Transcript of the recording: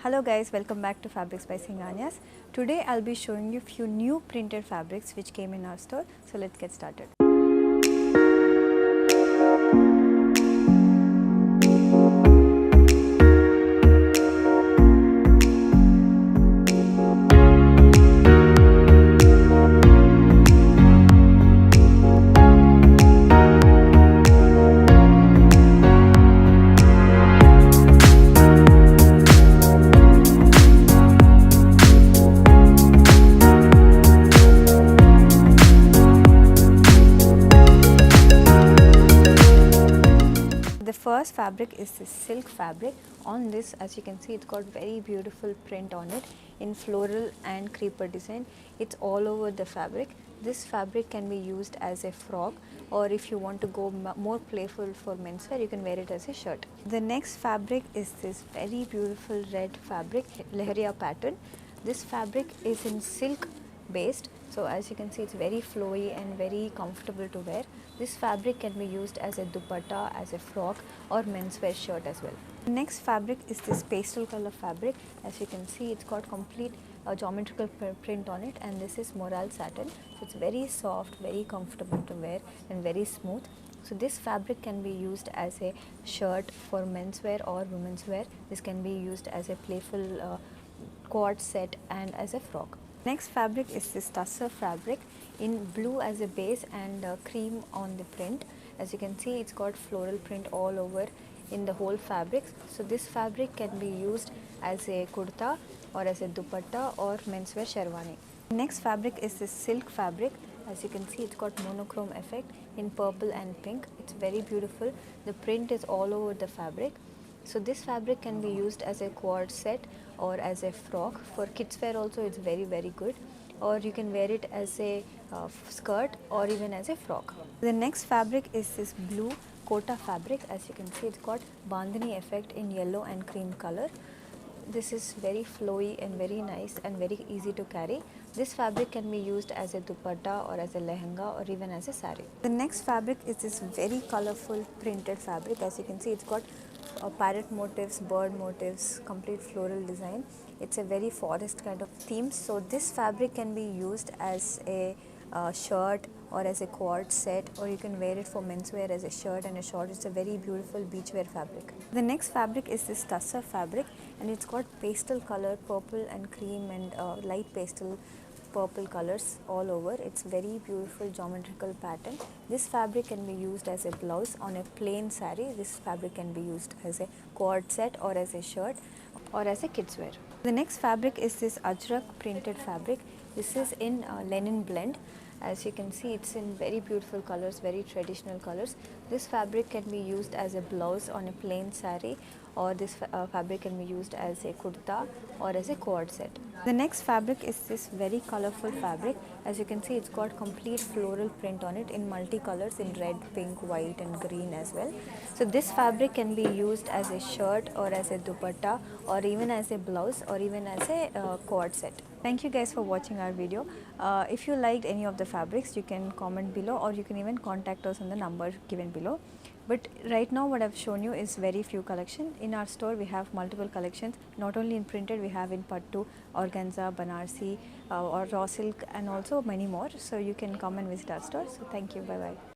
Hello guys, welcome back to Fabrics by Singhanias. Today I'll be showing you few new printed fabrics which came in our store. So let's get started. The first fabric is this silk fabric. On this, as you can see, it's got very beautiful print on it in floral and creeper design. It's all over the fabric. This fabric can be used as a frock, or if you want to go more playful for menswear, you can wear it as a shirt. The next fabric is this very beautiful red fabric, Leheria pattern. This fabric is in silk based, so as you can see, it's very flowy and very comfortable to wear. This fabric can be used as a dupatta, as a frock, or menswear shirt as well. The next fabric is this pastel color fabric. As you can see, it's got complete geometrical print on it, and this is Moral satin. So it's very soft, very comfortable to wear, and very smooth. So this fabric can be used as a shirt for menswear or women's wear. This can be used as a playful cord set and as a frock. Next fabric is this tussar fabric in blue as a base and cream on the print. As you can see, it's got floral print all over in the whole fabric. So this fabric can be used as a kurta or as a dupatta or menswear sherwani. Next fabric is this silk fabric. As you can see, it's got monochrome effect in purple and pink. It's very beautiful. The print is all over the fabric. So this fabric can be used as a cord set or as a frock. For kids wear also, it's very good, or you can wear it as a skirt or even as a frock. The next fabric is this blue kota fabric. As you can see, it's got bandhani effect in yellow and cream color. This is very flowy and very nice and very easy to carry. This fabric can be used as a dupatta or as a lehenga or even as a sari. The next fabric is this very colorful printed fabric. As you can see, it's got parrot motifs, bird motifs, complete floral design. It's a very forest kind of theme. So this fabric can be used as a shirt or as a cord set, or you can wear it for menswear as a shirt and a short. It's a very beautiful beachwear fabric. The next fabric is this tussar fabric, and it's got pastel color, purple and cream and light pastel purple colors all over. It's very beautiful geometrical pattern. This fabric can be used as a blouse on a plain sari. This fabric can be used as a cord set or as a shirt or as a kids wear. The next fabric is this ajrak printed fabric. This is in linen blend. As you can see, it's in very beautiful colors, very traditional colors. This fabric can be used as a blouse on a plain sari, or this fabric can be used as a kurta or as a cord set. The next fabric is this very colorful fabric. As you can see, it's got complete floral print on it in multicolors, in red, pink, white and green as well. So this fabric can be used as a shirt or as a dupatta or even as a blouse or even as a cord set. Thank you guys for watching our video. If you liked any of the fabrics, you can comment below, or you can even contact us on the number given below. But right now what I've shown you is very few collection. In our store we have multiple collections, not only in printed, we have in pattu, organza, banarsi or raw silk, and also many more. So you can come and visit our store. So thank you, bye bye.